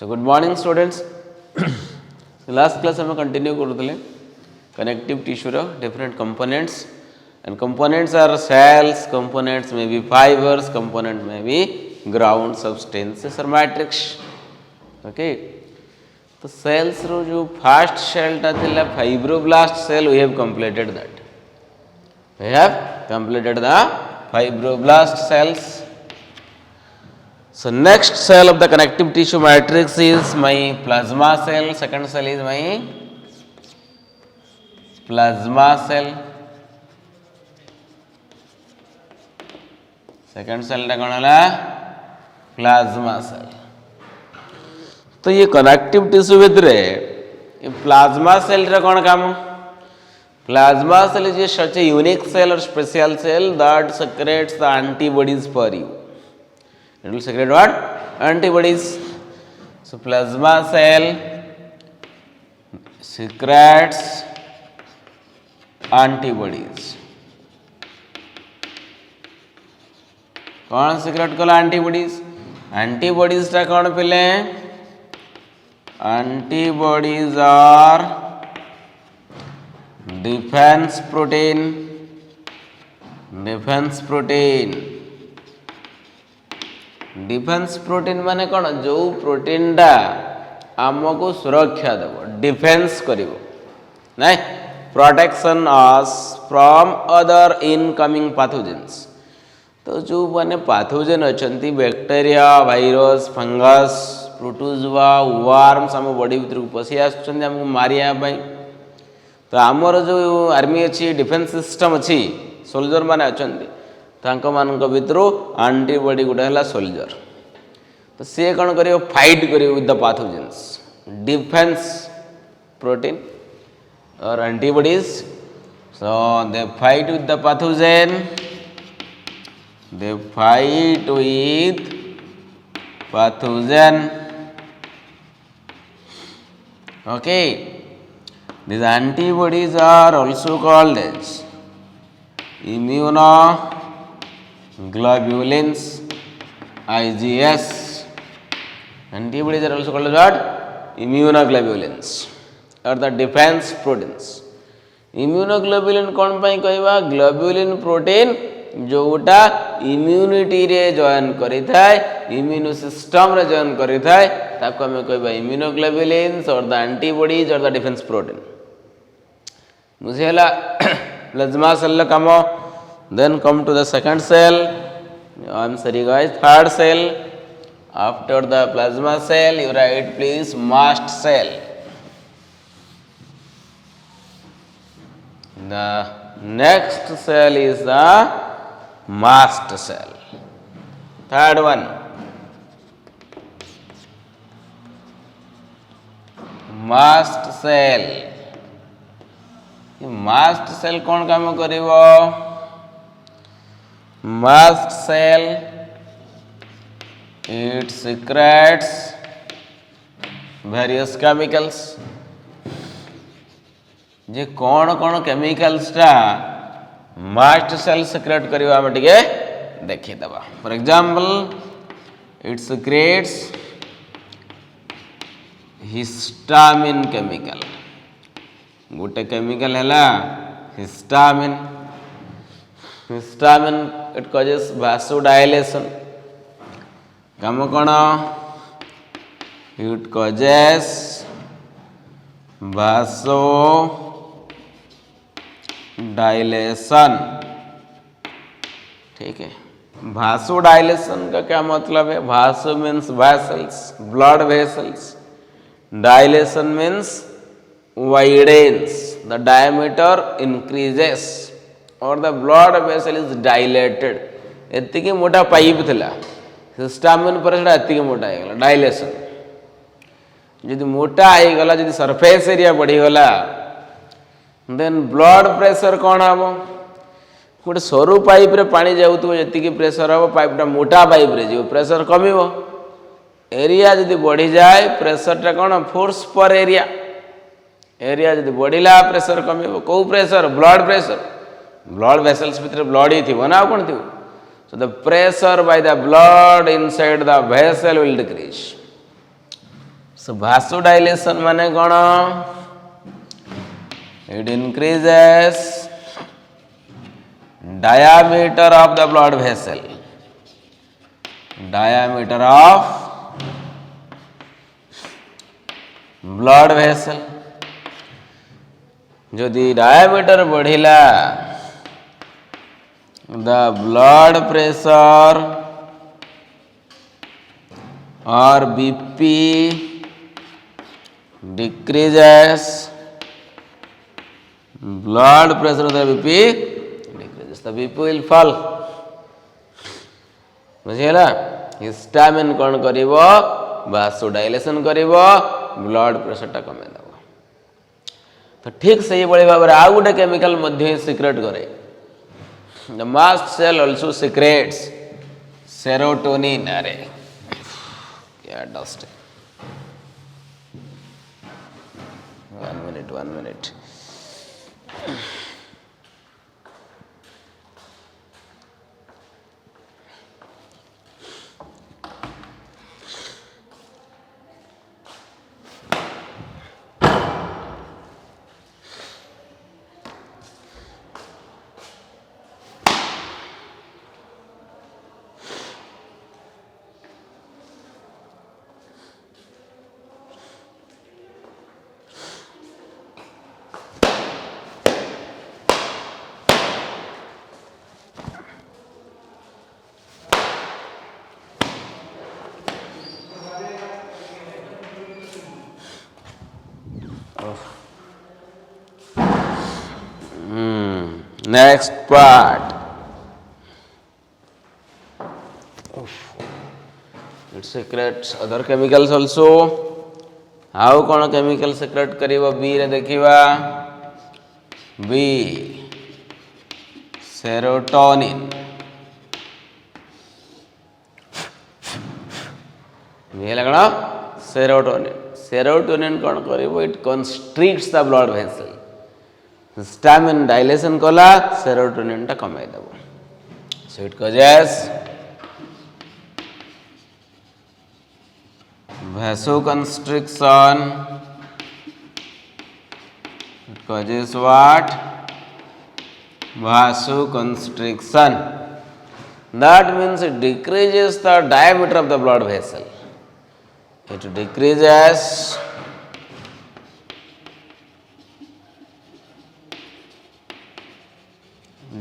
So good morning students. Last class हम continue करूँ connective tissue different components and components are cells, components may be fibers, component may be ground substances or matrix. Okay. तो cells रो जो first cell टा थिला fibroblast cell we have completed that. We have completed the fibroblast cells. So next cell of the connective tissue matrix is my plasma cell. Second cell is my plasma cell. Second cell टा कौन है? Plasma cell. तो ये connective tissue भितर ये plasma cell रा कौन काम? Plasma cell is such a unique cell or special cell that secretes the antibodies for you. It will secrete what? Antibodies. So plasma cell secretes antibodies. कौन secrete कला antibodies? Antibodies टा कौन पिले? Antibodies are defense protein. Defense protein. Defence protein माने कौन जो protein टा आमको सुरक्षा देव डिफेन्स करिवो नहीं protection us from other incoming pathogens तो जो माने पैथोजेन अछंती bacteria virus fungus protozoa worms हम बॉडी भीतर पसी आछंती हमको मारिया पई तो आमर जो आर्मी अछि डिफेन्स सिस्टम अछि सोल्जर माने अछंती तांको मानक भितर एंटीबॉडी गुडा हला सोल्जर तो सी कौन करियो फाइट करियो with the pathogens defence protein और antibodies so they fight with the pathogen they fight with pathogen okay these antibodies are also called as immunoglobulins IgS. Antibodies are also called as what? Immunoglobulins or the defense proteins. Immunoglobulin कौन पाई कहवा globulin protein जोटा immunity रे join करी थाए immuno system रे join करी थाए ताको हमें कहवा इम्यूनोग्लोबुलिन्स और द एंटीबॉडीज और द डिफेंस प्रोटीन मुझे हला plasma cell come then come to the second cell. I am sorry guys, third cell. After the plasma cell you write please mast cell. The next cell is the mast cell. Third one mast cell. mast cell कौन काम करिवो? Mast cell it secretes various chemicals. जे कौन कौन chemicals टा mast cell secrete करिवा हम टिके देखि दबा. For example, it secretes histamine chemical. गोटे केमिकल हैला histamine. Histamine it causes vasodilation. काम कौन? It causes vasodilation. ठीक है. vasodilation का क्या मतलब है? vaso means vessels, blood vessels. Dilation means widens. The diameter increases. और the blood vessel is dilated एतिके मोटा पाइप थिला हिस्टामिन पर सेटा एतिके मोटा हे गला डायलेशन जदि मोटा हे गला जदि सरफेस एरिया बढ़ी गला देन ब्लड प्रेशर कोन आबो गोटे सरू पाइप रे पानी जाउतो एतिके प्रेशर आबो पाइपटा मोटा पाइप रे जो प्रेशर कमिवो एरिया जदि बढ़ी जाए प्रेशरटा कोन फोर्स पर एरिया एरिया जदि बढ़िला प्रेशर कमिवो को pressure blood pressure blood vessels भितर blood ही थी ना कौन थी so the pressure by the blood inside the vessel will decrease So vasodilation माने कौन? It increases diameter of the blood vessel. Diameter of blood vessel. जदि diameter बढ़िला, the blood pressure or BP decreases. Blood pressure of the BP decreases. The BP will fall. बुझिला? Histamine कौन करिवो? वासोडाइलेशन करिवो, blood pressure टा कमे दबो। तो ठीक से ये बड़े भाव आउ गोटे केमिकल मध्य सिक्रेट करे। The mast cell also secretes serotonin. अरे क्या डस्ट है। 1 minute. Next part. It secretes other chemicals also. How कौन chemical secret करिवो? B रे देखिवा. B serotonin. ये लगना serotonin. Serotonin कौन करिवो? It constricts the blood vessel. Histamine dilation कला serotonin टा कमाई दबो. So it causes vasoconstriction. It causes what? Vasoconstriction. That means it decreases the diameter of the blood vessel. It decreases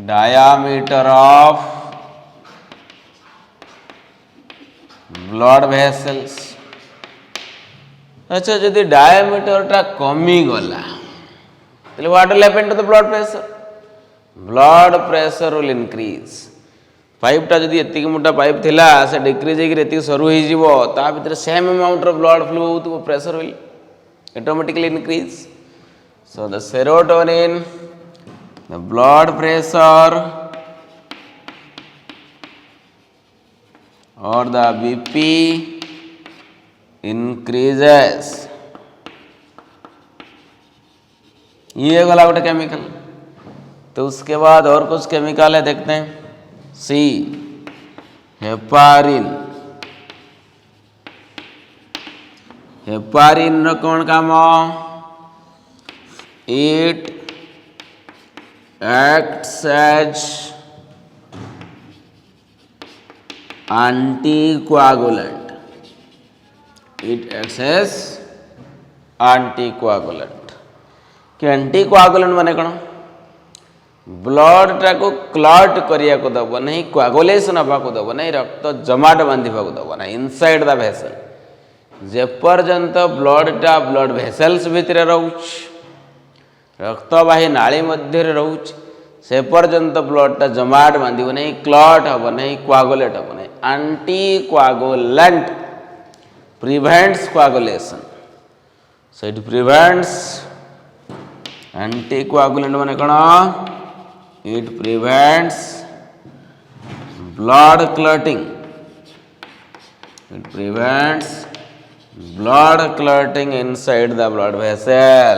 diameter of blood vessels. अच्छा यदि diameter टा कमी गला तो what will happen to the blood pressure? Blood pressure will increase. Pipe टा यदि एतिक मोटा pipe थिला से डिक्रीज हेकि एतिक सरू हो जीवो ता भीतर same amount of blood flow होतो pressure will automatically increase. So the serotonin, the blood pressure or the BP increases. ये गला गोटे केमिकल. तो उसके बाद और कुछ केमिकल है देखते हैं. सी हेपारिन. हेपारिन रो कौन काम? It acts as anticoagulant. It acts as anticoagulant. कि anticoagulant माने कौन? ब्लड टा को क्लॉट करिया को दबो नहीं, कोआगुलेशन हवा को दबो नहीं, रक्त जमाट बांधिबा को दबो नहीं इनसाइड द वेसल. जे पर्यंत ब्लड टा ब्लड वेसल्स भितर रहउछ, रक्तवाही नाड़ी मध्य रोच से पर्यंत ब्लडटा जमाट बांधिब नहीं, क्लॉट हम नहीं, कोआगुलेट हम नहीं. Anticoagulant prevents coagulation. So it prevents. Anticoagulant माने कौन? It prevents blood clotting. It prevents blood clotting inside the blood vessel.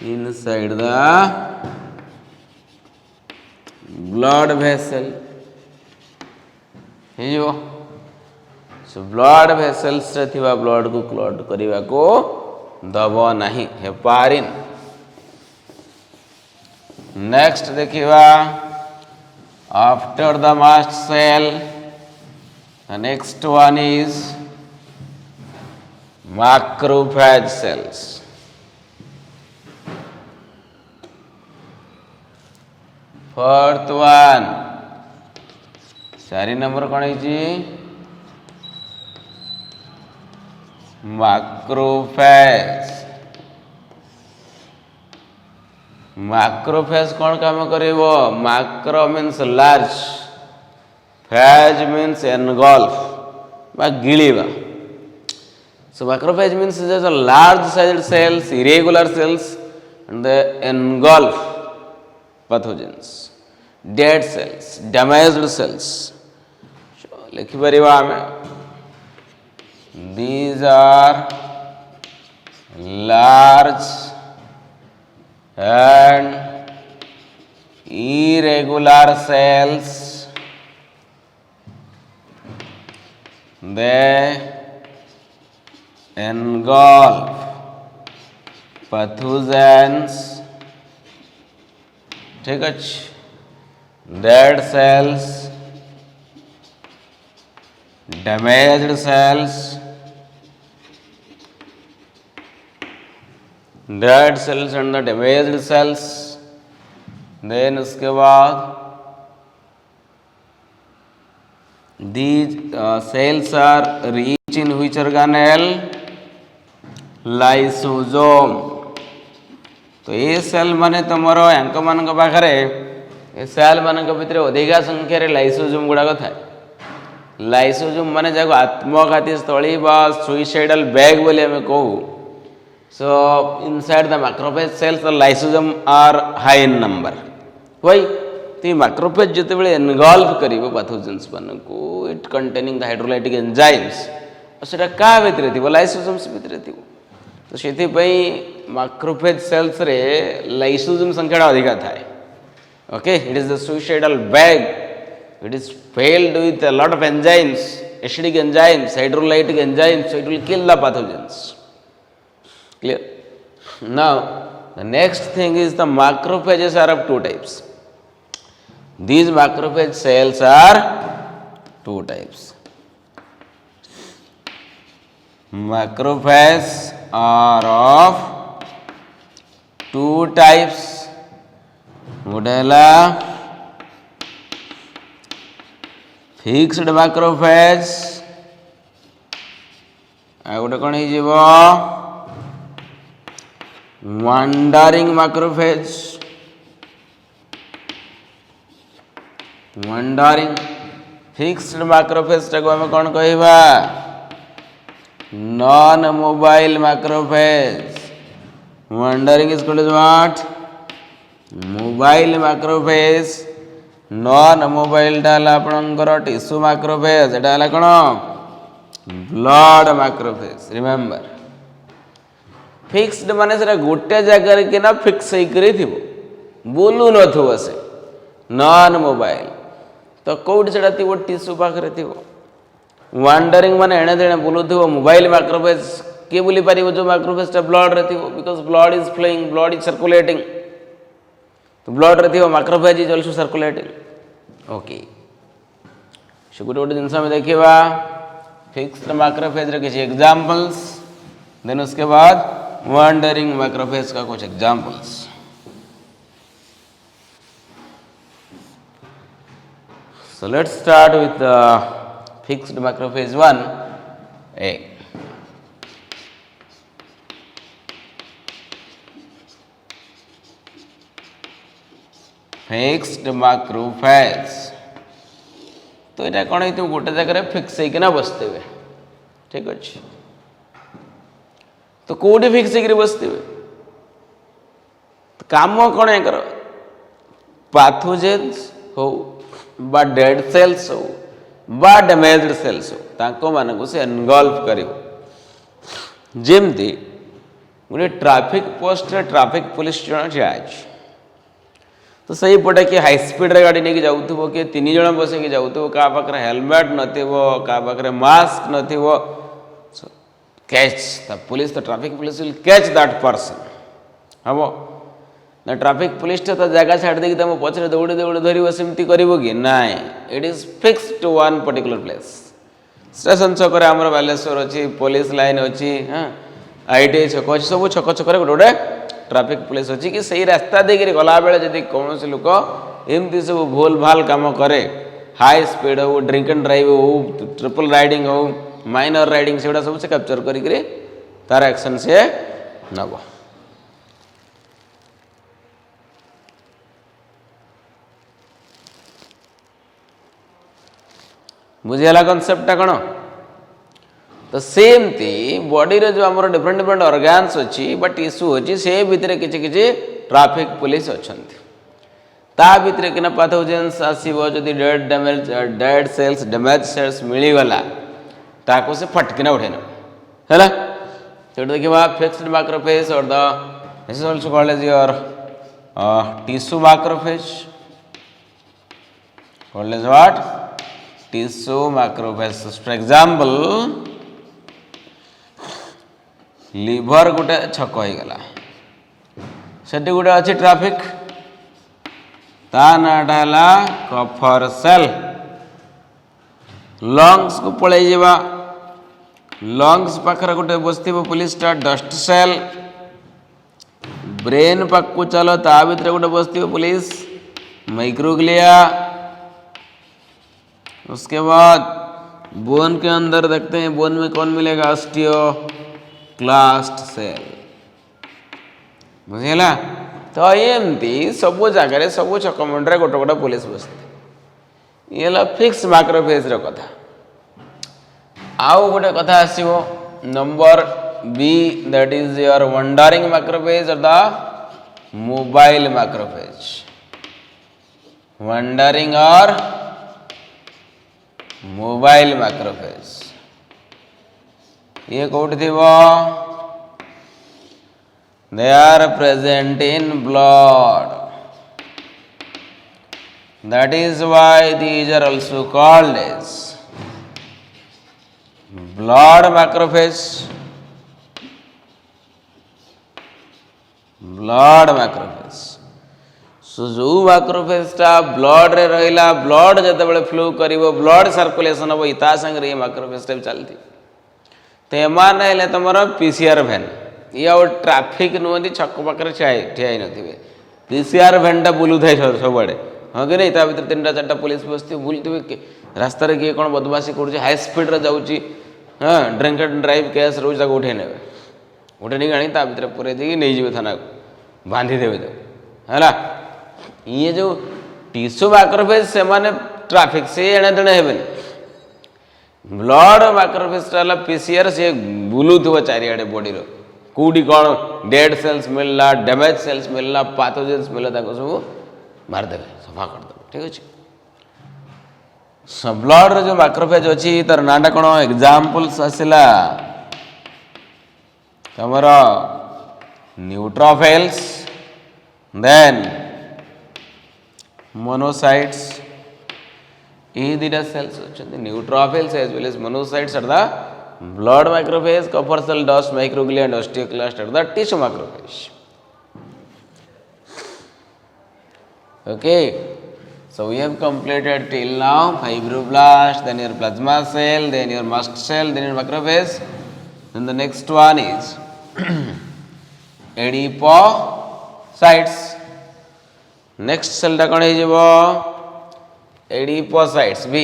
Inside the blood vessel. Blood vessels रे थिबा ब्लड को क्लॉट करने को दब नहीं हेपारिन। नेक्स्ट देखिवा after the mast cell the next one is macrophage cells. Fourth one 4 number कौन है मैक्रोफेज। मैक्रोफेज कौन काम करिवो macro means large phage means engulf बा गिलिबा। So macrophage means just a large sized cells, irregular cells and they engulf pathogens, dead cells, damaged cells. लिखि परिवा आमे these are large and irregular cells. They engulf pathogens, ठीक है, dead cells, damaged cells, dead cells and the damaged cells. Then उसके बाद these cells are rich in which organelle? Lysosome. तो ये cell माने तुमर यांक मान पाखे ये सेल मान भितर अधिका संख्यार लाइसोजोम गुड़ाक थाए। लाइसोजोम माने जहाँ आत्मघाती स्थली बा सुइसाइडल बैग बोली आम कहू। So inside the macrophage cells the lysosome are high in number. वही तो मैक्रोफेज जो एनगल्फ कर पैथोजेन्स मान को it containing the hydrolytic enzymes और क्या भितर थी लाइसोजोम्स भितर थी। तो से मैक्रोफेज सेल्स रे लाइसोजोम संख्या अधिका थाए। Okay it is the suicidal bag, it is failed with a lot of enzymes, acidic enzymes, hydrolytic enzymes, so it will kill the pathogens. Clear? Now the next thing is the macrophages are of two types. These macrophage cells are two types. Macrophages are of two types. Modella fixed macrophage आ गोटे कौन हो wandering macrophage. wandering fixed macrophage टाको आम कौन कहवा non mobile macrophage. wandering is called as what? mobile macrophage. non mobile डाला आपनकर tissue macrophage एटा हला कोन blood macrophage. remember फिक्स्ड माने से गोटे जगह के ना फिक्स हो बोलू न से नॉन मोबाइल तो कौट से टिश्यू पाखे थी। वांडरिंग माने एणे तेणे बुलूथो मोबाइल मैक्रोफेज किए बुली पार जो मैक्रोफेज ब्लड रे थी because blood is flowing, blood is circulating. तो ब्लड रे थी macrophage is also circulating. Okay से गोटे गोटे जिनस देखा फिक्स्ड मैक्रोफेज रे किसी एग्जांपल्स, देन उसके बाद वांडरिंग मैक्रोफेज का कुछ examples. So let's start with the fixed macrophage 1A. Fixed macrophage तो यहाँ कौन है गोटे जगह फिक्स होना बसते हुए, ठीक अच्छे। तो कौटी फिक्स होकर बसते हुए काम कौन है कर पैथोजेन्स हो बा डेड सेल्स हो बा डैमेज्ड सेल्स हो ताको मानक से एनगल्फ करिवो। जेमती गोटे ट्रैफिक पोस्ट रे ट्रैफिक पुलिस जन जाए तो सही पटे कि हाई स्पीड रे गाड़ी नहीं जाऊथबो कि तीन जण बसे जाऊथबो का पाखरे हेलमेट नथिबो का पाखरे मास्क नथिबो catch the police the traffic police will catch that person हम ना ट्रैफिक पुलिस तो जगह छाड़ देकी तुम पछरे दौड़ी दौड़ी धरब सेमती करिवो कि नाइ it is fixed to one particular place station छक आमर बालेश्वर अच्छी पुलिस लाइन अच्छी हाँ आईटीआई छक अच्छी सब छक छक गोटे गोटे ट्रैफिक पुलिस अच्छी कि सही रास्ता देकर गला बेले जदि कौन से लोक एमती सब भूल भाल काम करे हाई स्पीड हो ड्रिंक एंड ड्राइव हो ट्रिपल राइडिंग हो माइनर राइडिंग से सब से कैप्चर करी तार एक्शन से नब बुझीगला कनसेप्टा कौन तो सेमती बॉडी रे जो आमर डिफरेंट डिफरेंट ऑर्गन्स अच्छी बा टिश्यू अच्छी से भितर किछि किछि ट्रैफिक पुलिस अछंती ता भितर किना पैथोजेन्स आसीबो जदि डेड सेल्स डैमेज सेल्स मिली गला ताको से फटकिना उठेना हैला तो देखिबा फिक्स्ड मैक्रोफेज और the this is also called as your tissue macrophage called as what tissue macrophage for example liver गोटे छक हो गला से गोटे अच्छी ट्रैफिक ता नाटा है कफर सेल लंग्स को पलि जावा लंग्स पाखरे गोटे बसथ पुलिस डस्ट सेल ब्रेन पाक को चलो ता भीतर गोटे बसथ पुलिस माइक्रोग्लिया उसके बाद बोन के अंदर देखते हैं बोन में कौन मिलेगा ऑस्टियो क्लास्ट सेल बुझेगा तो एमती सब जगह सब छकमंडे गोटे गोटे पुलिस बसते ये फिक्स मैक्रोफेज कथा आउ गोटे कथा आसो number B that is your wandering macrophage और द मोबाइल मैक्रोफेज वंडरिंग और मोबाइल मैक्रोफेज ये कौट थी they are present in blood that is why these are also called as blood macrophage blood macrophage so जो मैक्रोफेजटा blood रे रहिला blood जते फ्लो करिवो ब्लड सर्कुलेशन हम ता संगे मैक्रोफेजटा भी चलती तो एमान है तुम पीसीआर भैन ये आउ ट्राफिक नुहति छक पाखे ठिया नथिबे पीसीआर भैनटा बुलू थाए सब आड़े हाँ कि नहीं ता भीतर तीन चार्टा पुलिस बसती बुलूथे रास्तार किए कौन बदमाशी कर हाई स्पीड रे जाऊँगी हाँ ड्रिंक एंड ड्राइव केस रोज ताको उठे ने उठे नहीं आनी ता भीतर पूरे देकी नहीं जीवे थाना को बांधिदेवे है ये जो टिश्यू मैक्रोफेज से माने ट्राफिक से एणे तेणे हेबेन ब्लड मैक्रोफेज पीसीआर से बुलू थो चारिआडे बॉडी रो कौटी कौन डेड सेल्स मिलला डैमेज सेल्स मिलला पैथोजेन्स मिलला सब मारदेवे सफा करदेवे ठीक अच्छे ब्लड रो जो मैक्रोफेज अच्छी तार नाटा कौन एग्जांपल्स आसला तमर न्यूट्रोफिल्स देन मोनोसाइट्स ये दुटा सेल्स अच्छे neutrophils as well as monocytes are the blood macrophage Kupffer cell dust microglia and osteoclast are the tissue macrophage okay so we have completed till now fibroblast then your plasma cell then your mast cell then your macrophage then the next one is adipocytes next cell ta kon hejibo adipocytes b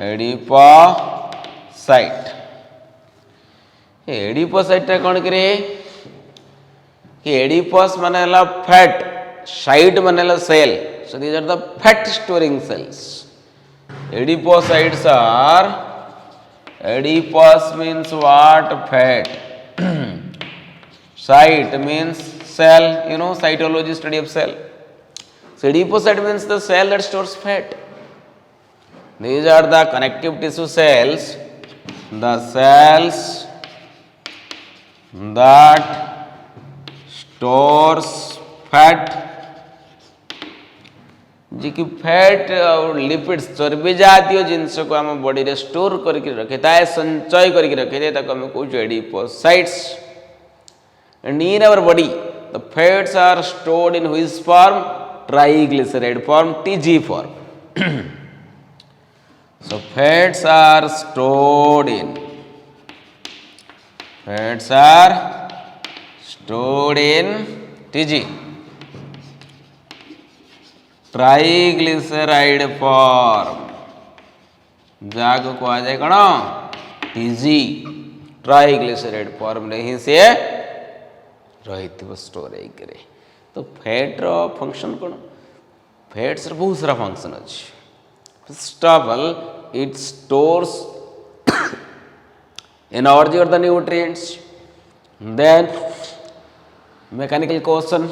adipocyte adipocyte ta kon करे कि adipose माने fat cyte माने cell so these are the fat storing cells adipocytes are adipose means what fat cyte means cell you know cytology study of cell so adipocyte means the cell that stores fat these are the connective tissue cells the cells that stores fat जी कि fat और lipids चर्बी जातीय जिनस को आम body रे store करके रखे थाए संचय करके रखे थाए ताको हम कहू adipocytes and in our body the fats are stored in which form triglyceride form TG form so fats are stored in TG triglyceride form जाग को आ जाए कौन टीजी ट्राइग्लिसराइड फॉर्म नहीं से रही स्टोर करे तो फैट रो फंक्शन कौन फैट्स बहुत सारा फंक्शन अच्छे first of all it stores energy और the nutrients then mechanical cushion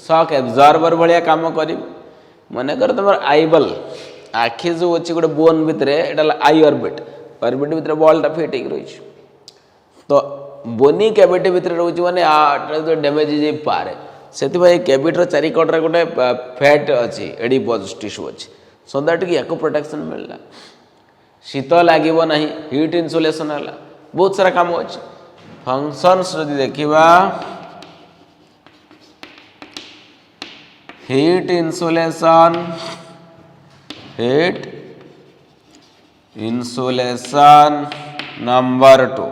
shock absorber भाया काम कर मन कर तुम आईबल आखि जो अच्छी गोटे बोन भितर आई ऑर्बिट भितर बॉलटा फिट हो रही तो बोनी कैविटी भितर रोचे माने डैमेज हो पारे से कैविटर चारिकटे गोटे फैट अच्छी एडिपोज टिश्यू अच्छी सो दैट कि या प्रोटेक्शन मिलला शीत लगे ना हीट इन्सुलेशन है बहुत सारा काम अच्छे फंक्शंस जदि देखा heat insulation number 2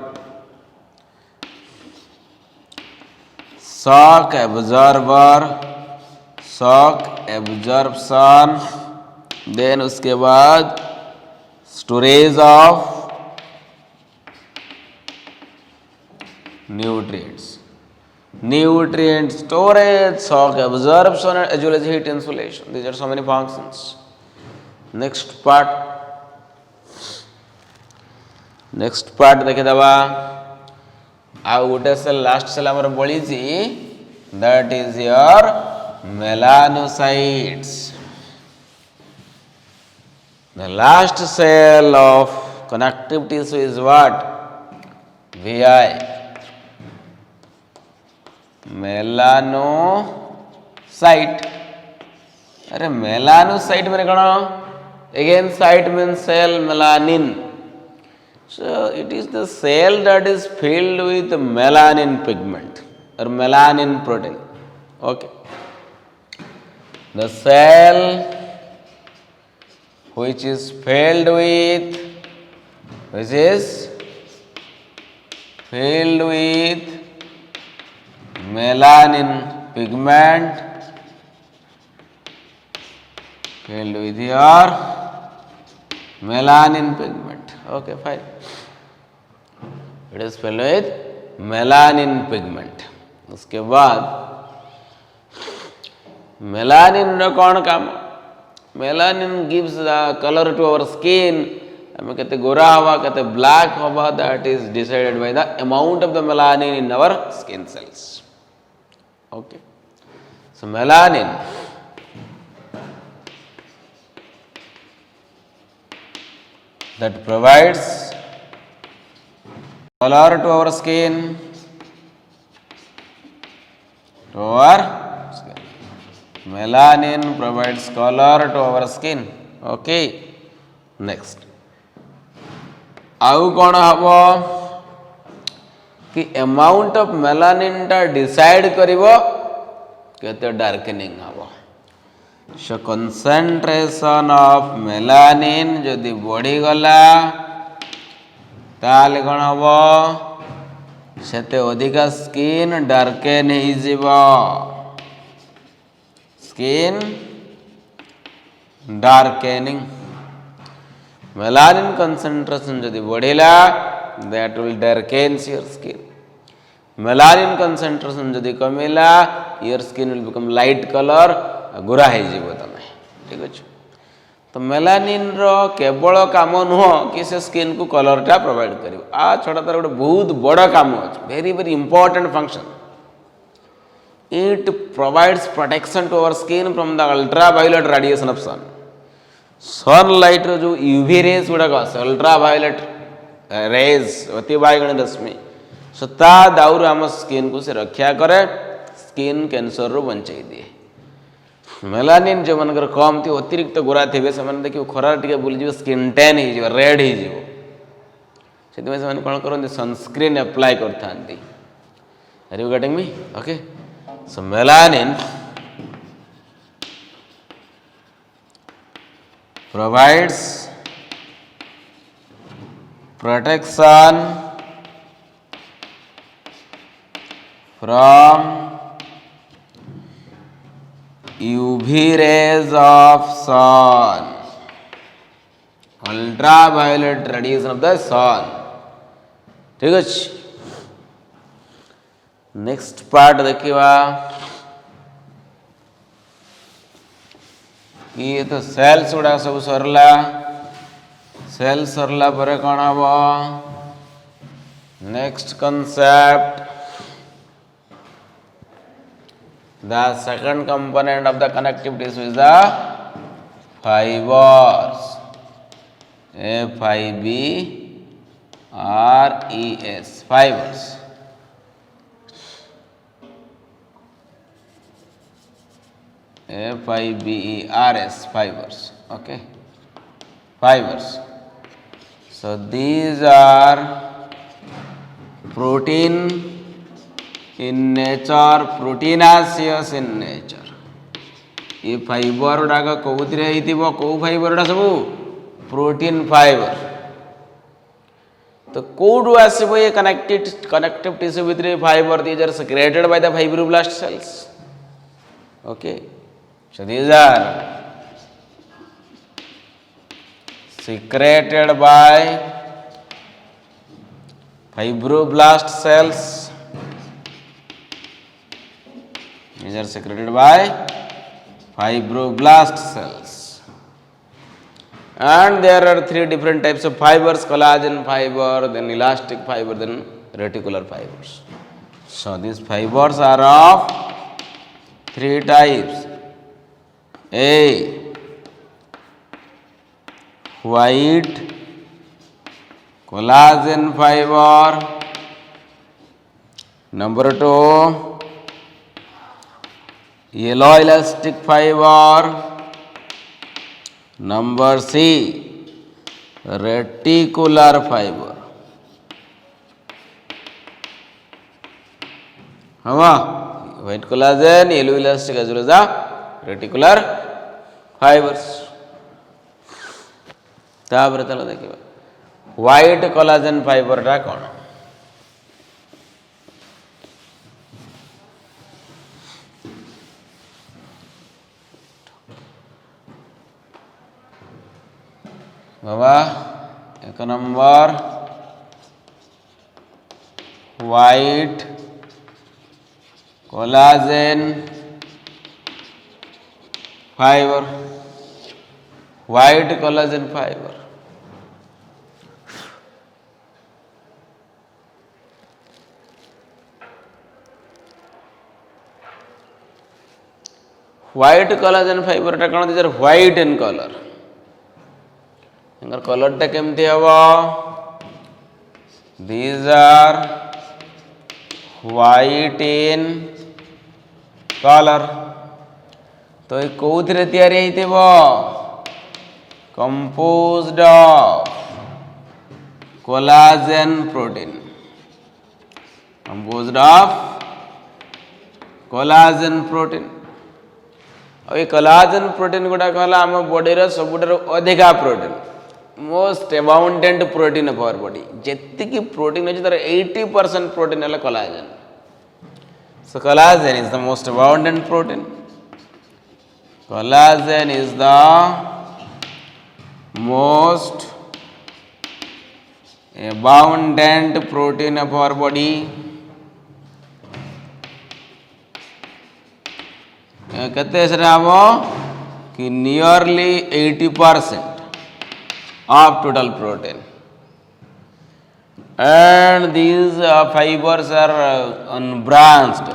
shock absorption then उसके बाद storage of nutrient storage shock absorption as well as heat insulation these are so many functions next part देखे दबा आ गोटे सेल लास्ट सेल आमर बड़ी that is your melanocytes the last cell of connective tissue is what VI melanocyte अरे melanocyte मैंने कौन again cyte means cell melanin So it is the cell that is filled with melanin pigment or melanin protein. Okay. The cell which is filled with melanin pigment, filled with your melanin pigment. Okay, fine. It is filled with melanin pigment. उसके बाद melanin रो कौन काम melanin gives the colour to our skin हमें कहते गोरा हवा कहते ब्लैक हवा that is decided by the amount of the melanin in our skin cells okay so melanin that provides color to our skin melanin provides color to our skin okay next आउ कौन हम कि amount of melanin टा decide करिवो केते darkening हम So concentration of melanin जदि बढ़ी गला ताले कौन हबो सेते अधिका स्किन डार्केन हो जिवो स्किन डार्केनिंग मेलानिन concentration जदि बढ़िला that will darkens your skin melanin concentration जदि कमिला your skin will become light color गोरा हो तुम ठीक अच्छे तो मेलानिन रो केवल काम नुह कि से स्किन को कलरटा प्रोवाइड कर छड़ा तार गोटे बहुत बड़ काम अच्छे very very important function it provides protection to our skin from the ultraviolet radiation of sunlight रो जो यूवी रेज गुड़ाक अल्ट्रावायलेट रेज अति बाइगण रश्मि सो ता दाउर आम स्किन को से रक्षा करे स्किन कैंसर रू बंचाई दिए मेलानिन जो मनकर कम थी अतिरिक्त गोरा थे से देखिए खरा टे बुलजी स्किन टैन हो रेड हो कौन करते सनस्क्रीन अप्लाई करता are you getting me okay so melanin provides protection from UV rays of sun, ultraviolet radiation of the sun. ठीक है नेक्स्ट पार्ट देखिए ये तो सेल्स गुड़ा सब सरला सेल सरला पर कौन हम next concept the second component of the connective tissue is the fibres FIBRES fibres FIBERS fibers okay fibers so these are protein in nature proteinaceous in nature ये fibre गुड़ाक कौथिरे कौ फाइबर गुड़ा सब protein fibre तो कौटू आसब ये connective tissue भितर fibre these are secreted by the fibroblast cells okay so these are secreted by fibroblast cells. These are secreted by fibroblast cells. And there are three different types of fibers: collagen fiber, then elastic fiber, then reticular fibers. So these fibers are of three types. A white collagen fiber, number 2 yellow elastic fiber, number C reticular fiber. White collagen, yellow elastic as well as the reticular fibers. तापर चलो देखिए white collagen fibre टा कौन बाबा एक number white collagen fibre white collagen fiber white collagen fiber टा कौन these white in color इनका colour टा केमती हवा these are white in color तो ये कोउथिरे तयारी हेइतिबो composed of collagen protein composed of collagen protein और ये collagen protein गुड़ा कहला आम बॉडी रो सबुठार अधिका protein most abundant protein of our body जेति की प्रोटीन अछि तार 80% प्रोटीन है collagen so collagen is the most abundant protein collagen is the most abundant protein of our body कहते कि nearly 80% of total protein and these fibers are unbranched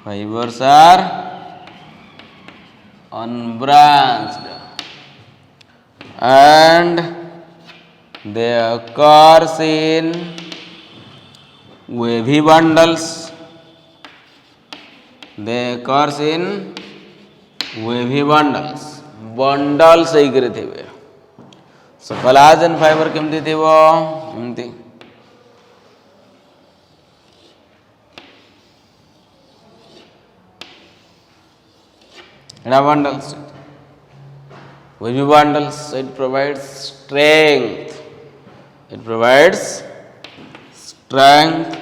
fibers are unbranched and they occurs in wavy bundles. They occurs in wavy bundles. Bundles ହେଇକରି ଥିବେ. So collagen fiber କେମିତି ଥିବ? ଏମିତି. ଏଟା bundles. Wavy bundles, it provides strength. It provides strength.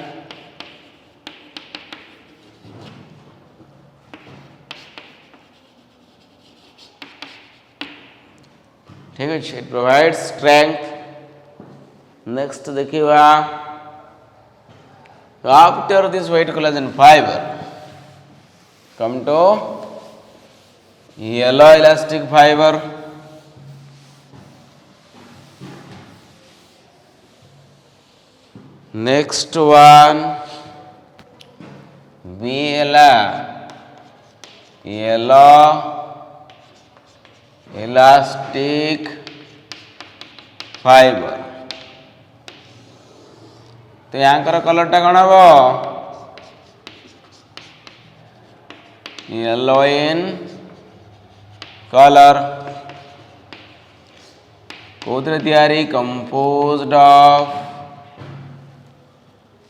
ठीक है, it provides strength. Next देखिए, after this white collagen fiber, come to yellow elastic fiber. Next one, yellow elastic fiber. तो यहाँ कलरटा कौन हम? Yellow in colour. कौन तैयारी? Composed of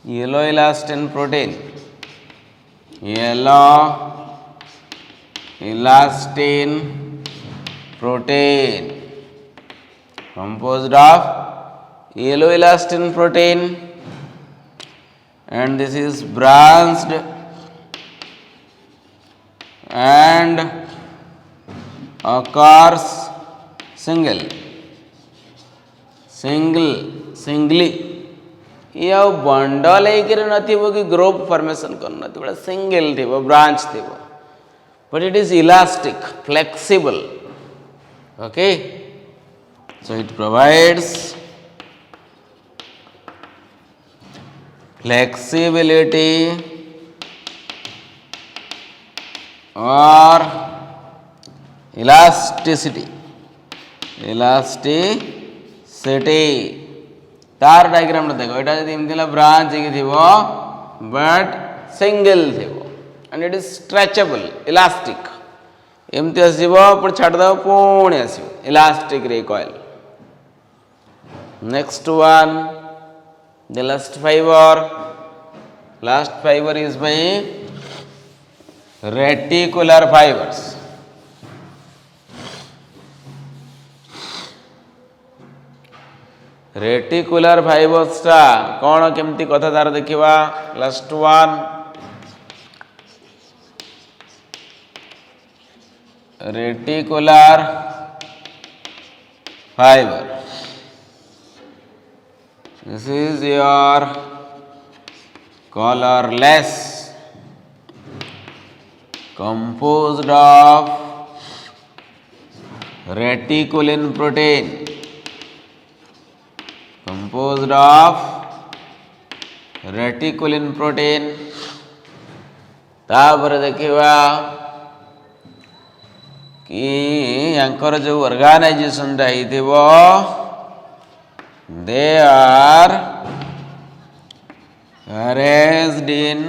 yellow elastin protein. Yellow elastin protein composed of yellow elastin protein, and this is branched and occurs singly. ये bundle एक नथिबो कि group formation कर नथिबो, सिंगल थिबो, ब्रांच थिबो, but it is elastic, flexible. Okay, so it provides flexibility or elasticity. तार diagram देखो, एटा जदि एमती ब्रांच थिबो बट सिंगल थिबो, and it is stretchable, elastic. एमती आसो पुणी छाड़देव पुणी आसो elastic recoil. Next one, the last fibre is by reticular fibres. Reticular fibres टा कौन केमती कथा तार देखिबा. Last one, reticular fiber. This is your colorless, composed of reticulin protein. Composed of reticulin protein. तापर देखिबा कि यांकर जो ऑर्गेनाइजेशन रही थे वो they are arranged in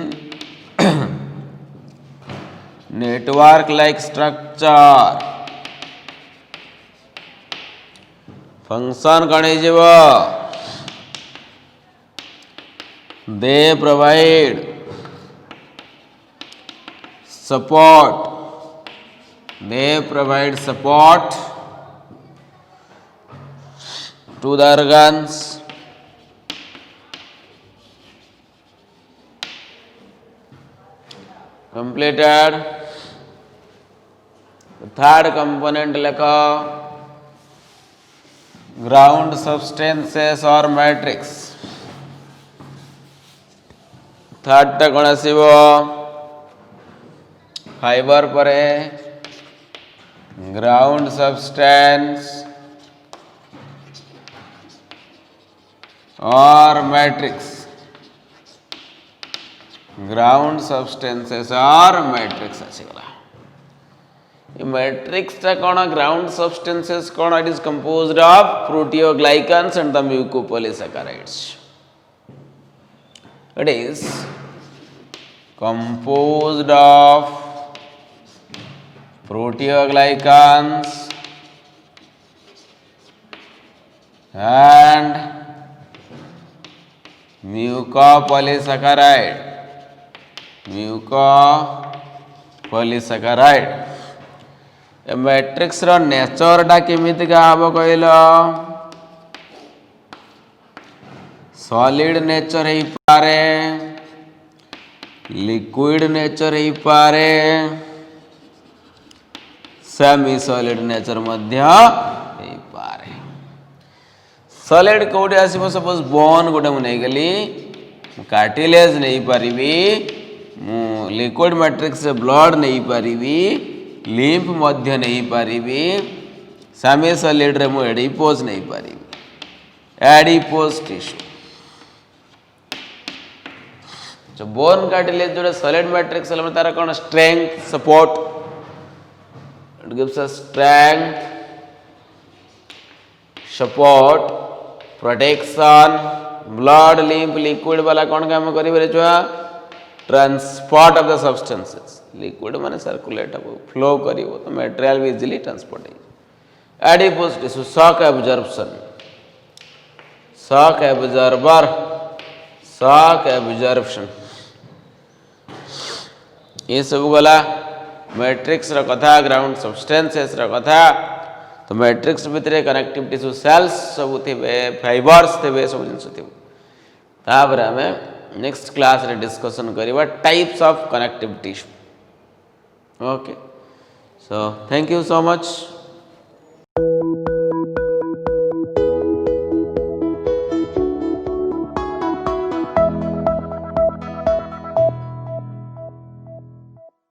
network like structure. Function कौन है? They provide support. They provide support to the organs. Completed. The third component like ground substances or matrix. Third ta कौन आसीबो? फाइबर पर ग्राउंड सब्सटेंस और matrix. Ground substances और matrix आसीगला. ये matrix टा कौन? ग्राउंड सब्सटेंसेस कौन? It is composed of proteoglycans and the mucopolysaccharides. It is composed of proteoglycans and mucopolysaccharide. Mucopolysaccharide. ए मैट्रिक्स रो नेचर टा केमिति का हबो कहलो सॉलिड नेचर ही पारे लिक्विड नेचर ही पारे सेमी सॉलिड नेचर मध्य ही पारे सॉलिड कोडी आसीबो सपोज बोन गोटे मु नै गली कार्टिलेज नहीं पारिबी मु लिक्विड मैट्रिक्स से ब्लड नहीं पारिबी लिम्फ मध्य नहीं पारिबी सेमी सॉलिड रे मु एडिपोज नहीं पारिबी एडिपोज टिश्यू जो बोन कार्टिलेज जो सॉलिड मैट्रिक्स है तार कौन strength support it gives us strength support protection blood lymph liquid वाला कौन काम करें छुआ transport of the substances liquid माने सर्कुलेट हो फ्लो करिवो तो मटेरियल भी इजीली ट्रांसपोर्ट हो adipose tissue shock absorption shock absorber shock absorption ये सब गला मैट्रिक्स रो कथा ग्राउंड सब्सटेंसेस रो कथा तो मैट्रिक्स भितर कनेक्टिव टिश्यू सेल्स सब थिबे फाइबर्स थिबे सब जिंस थिबे तापर हमें नेक्स्ट क्लास रे डिस्कशन करिवा types of connective tissue okay so thank you so much